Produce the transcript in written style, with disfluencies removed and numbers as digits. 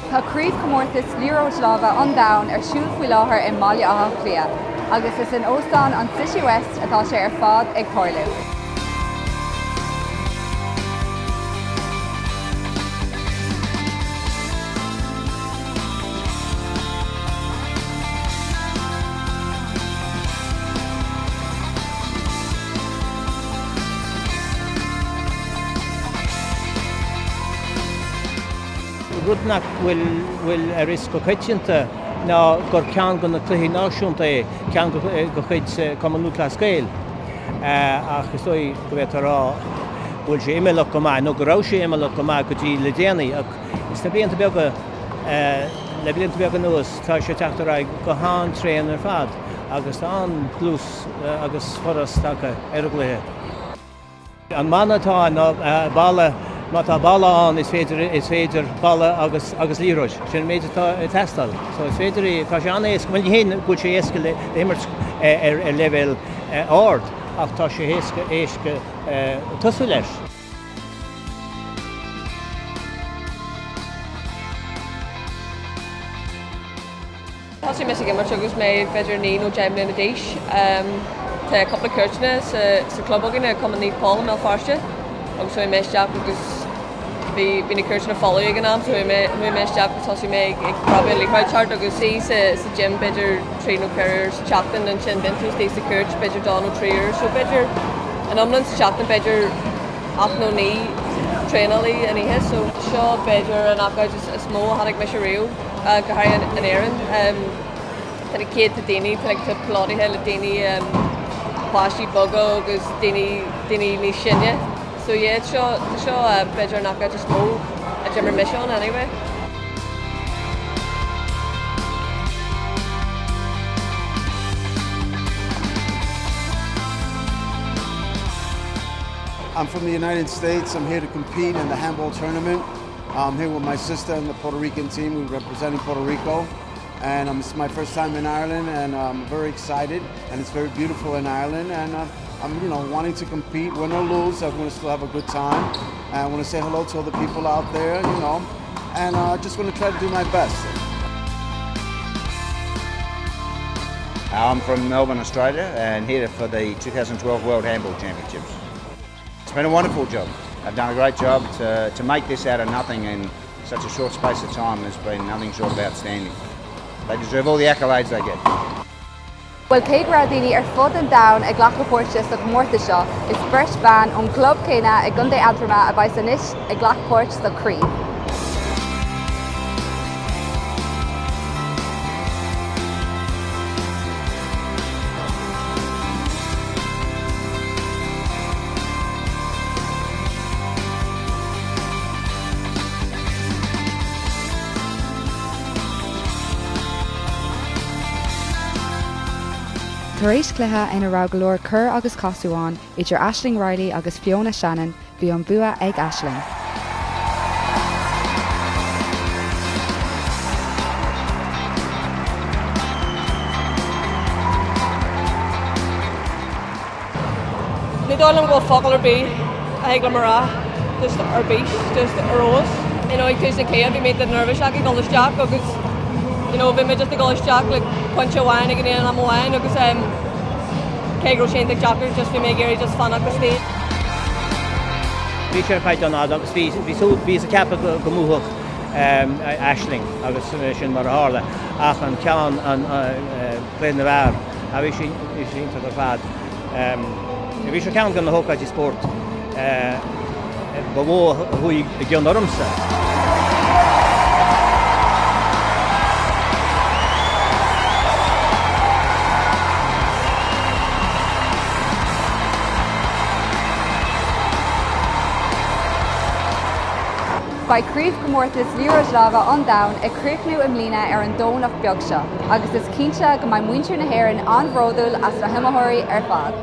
Tá críomh comórtas líróid lámha an domhan ar siúl faoi láthair in Máille Átha Cliath, agus is in óstán an City West atá sé ar fad ag Comhairle. Rudnach bhfuil a ris go chuidteanta ná gur ceann go na cluichí náisiúnta é ceann go chuid cumanú le scéil ach is dóigh go bheith rá bhfuil sé imimeach go maith nó go raibh sé imimeach go maith go dtí le déanaí ach is na blianta beaga le blianta beaga nuas tá sé teachtar go háin tréan ar fad agus tá an blús agus foras take ar gluthe. An manatá ná balla má tá balla an is féidir balla agus líróid sin méidir tá testal. So is féidir tá sé anna éasc, bhfuil héin bhfuil sé éasca le immert ar level ard ach tá sé éasca tosú leis. Tá sé mis gimmert agus mé beidir ní ó deimlin na déis. Tá coppla cuirtena sa clubágin a cum ní Paul mé farste agus so mé deap agus bhí na cuirtena fáilte ag an am, so mé deap tá sí mé ag probably líráidseart agus sí sa gym beidir trí nó ceir sa chatan an sin vintus dé sa cuirt beidir dá nó tríir, so beidir an amlan sa chatan beidir ach nó ní trénalaí in ihe, so seo beidir an achaid is mó hannig me sé riú go hair an éireann. Tá céad a daoine tá ag plátithe le daoine pláistí boga agus daoine ní sinne. So yeah, seo beidir an achaid is mó a Jimmer mission anyway. I'm from the United States. I'm here to compete in the handball tournament. I'm here with my sister and the Puerto Rican team. We're representing Puerto Rico. And it's my first time in Ireland, and I'm very excited. And it's very beautiful in Ireland. And I'm wanting to compete, win or lose. I want to still have a good time. And I want to say hello to all the people out there, And I just want to try to do my best. I'm from Melbourne, Australia, and here for the 2012 World Handball Championships. It's been a wonderful job. I've done a great job to make this out of nothing in such a short space of time. Has been nothing short of outstanding. They deserve all the accolades they get. Well, céad rá daoine ar fud an domhan ag ghlacha póirte sa chomórta seo is beirt ban ón club céine ag Gundé Antrim a bhaid san isis ag ghlacha póirt sa críomh. Tar éis cluiche ina rá go leor cur agus cosúáin idir Aisling Riley agus Fiona Shannon bhí an bua ag Aisling. Ní dálam go focail ar bí a heagla marrá just ar bís, just ar rós. Ag tús na céad bhí méid nervous ag go isteach agus bhí mé just go isteach le punch amháin ag an am amháin agus céagról sin ag Jackar just bhí mé géirí just fan agus tí. Bhí sé fáid an agus bhí a ceappa go múthach Aisling agus sin mar hála ach an ceann an léin na bhar a bhí sin gur fad. Bhí sé ceann gan na hócaidí sport ba bhó chuig i gceann ormsa. Ba críomh comórtas líróid lámha an domhan ag críochnú im lína ar an dónach beag seo, agus is cinnte go mbeidh muintir na hÉireann an bhródúil as na himeóirí ar fad.